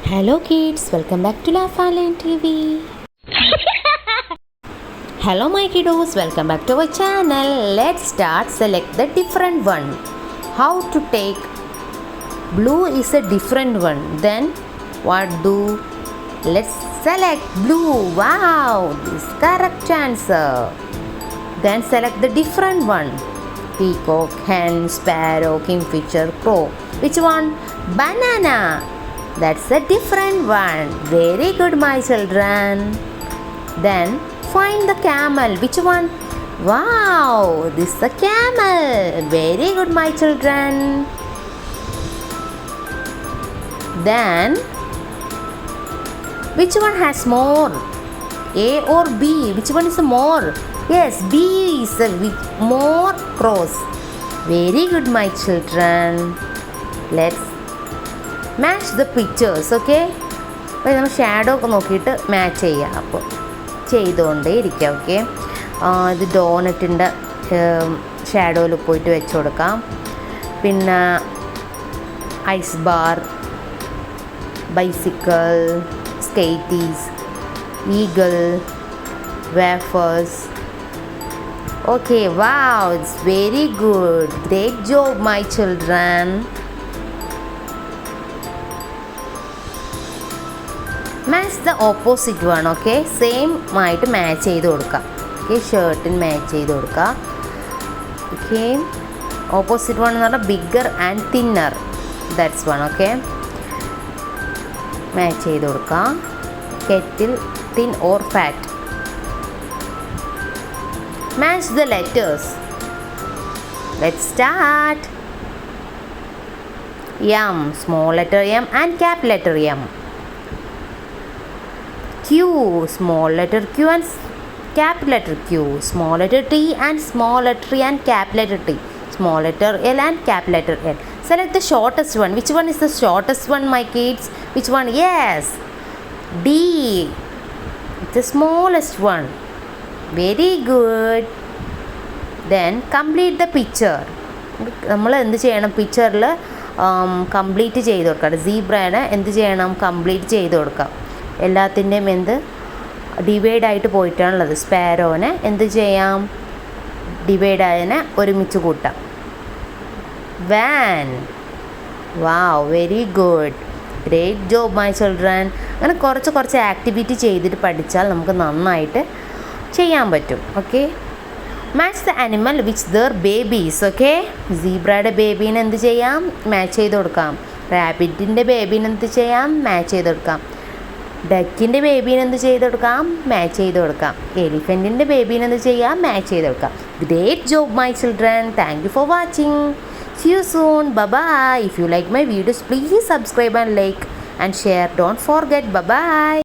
Hello kids, welcome back to Laugh and Learn TV. Hello my kiddos, welcome back to our channel. Let's start. Select the different one. How to take blue is a different one. Then what do? Let's select blue. Wow, this is correct answer. Then select the different one. Peacock, hen, sparrow, kingfisher, crow. Which one? Banana. That's a different one. Very good, my children. Then find the camel. Which one? Wow, this is a camel. Very good, my children. Then which one has more? A or B? Which one is more? Yes, B is with more crows. Very good, my children. Let's match the pictures, okay? അപ്പോൾ നമ്മൾ shadow ഒക്കെ നോക്കിയിട്ട് match ചെയ്യാം. അപ്പോൾ ചെയ്തുകൊണ്ടേ ഇരിക്കാം, okay? ഇത് ഡോണറ്റിൻ്റെ ഷാഡോയിൽ പോയിട്ട് വെച്ച് കൊടുക്കാം. പിന്നെ ice bar, bicycle, skates, eagle, wafers. Okay, wow, it's very good. Great job, my children. Match the opposite one, okay? Same ആയിട്ട് മാച്ച് ചെയ്ത് കൊടുക്കാം. ഓക്കെ, ഷർട്ടിന് മാച്ച് ചെയ്ത് കൊടുക്കാം. ഓക്കെ, ഓപ്പോസിറ്റ് വൺ എന്ന് പറഞ്ഞാൽ bigger and thinner. That's one, okay? Match ചെയ്ത് കൊടുക്കാം. Kettle, thin or fat. Match the letters. Let's start. M, small letter M and cap letter M. Q, small letter Q and cap letter Q. Small letter T and small letter T and cap letter T. Small letter L and cap letter L. Select the shortest one. Which one is the shortest one, my kids? Which one? Yes, D. It's the smallest one. Very good. Then complete the picture. നമ്മൾ എന്ത് ചെയ്യണം? പിക്ചറിൽ complete ചെയ്ത് കൊടുക്കാം. സീബ്രേനെ എന്ത് ചെയ്യണം? Complete ചെയ്ത് കൊടുക്കാം. എല്ലാത്തിൻ്റെയും എന്ത് ഡിവൈഡായിട്ട് പോയിട്ടാണുള്ളത്. സ്പാരോനെ എന്ത് ചെയ്യാം? ഡിവൈഡായതിനെ ഒരുമിച്ച് കൂട്ടാം. വാൻ. Wow, very good. Great job, my children. അങ്ങനെ കുറച്ച് ആക്ടിവിറ്റി ചെയ്തിട്ട് പഠിച്ചാൽ നമുക്ക് നന്നായിട്ട് ചെയ്യാൻ പറ്റും, okay? Match the animal which their babies, okay? സീബ്രയുടെ ബേബീനെ എന്ത് ചെയ്യാം? മാച്ച് ചെയ്ത് കൊടുക്കാം. റാബിറ്റിൻ്റെ ബേബീനെ എന്ത് ചെയ്യാം? മാച്ച് ചെയ്ത് കൊടുക്കാം. ഡക്കിൻ്റെ ബേബീനെ എന്ത് ചെയ്ത് കൊടുക്കാം? മാച്ച് ചെയ്ത് കൊടുക്കാം. എലിഫൻറ്റിൻ്റെ ബേബീനെ എന്ത് ചെയ്യാം? മാച്ച് ചെയ്ത് കൊടുക്കാം. Great job, my children. Thank you for watching. See you soon. Bye-bye. If you like my videos, please subscribe and like and share. Don't forget. Bye-bye.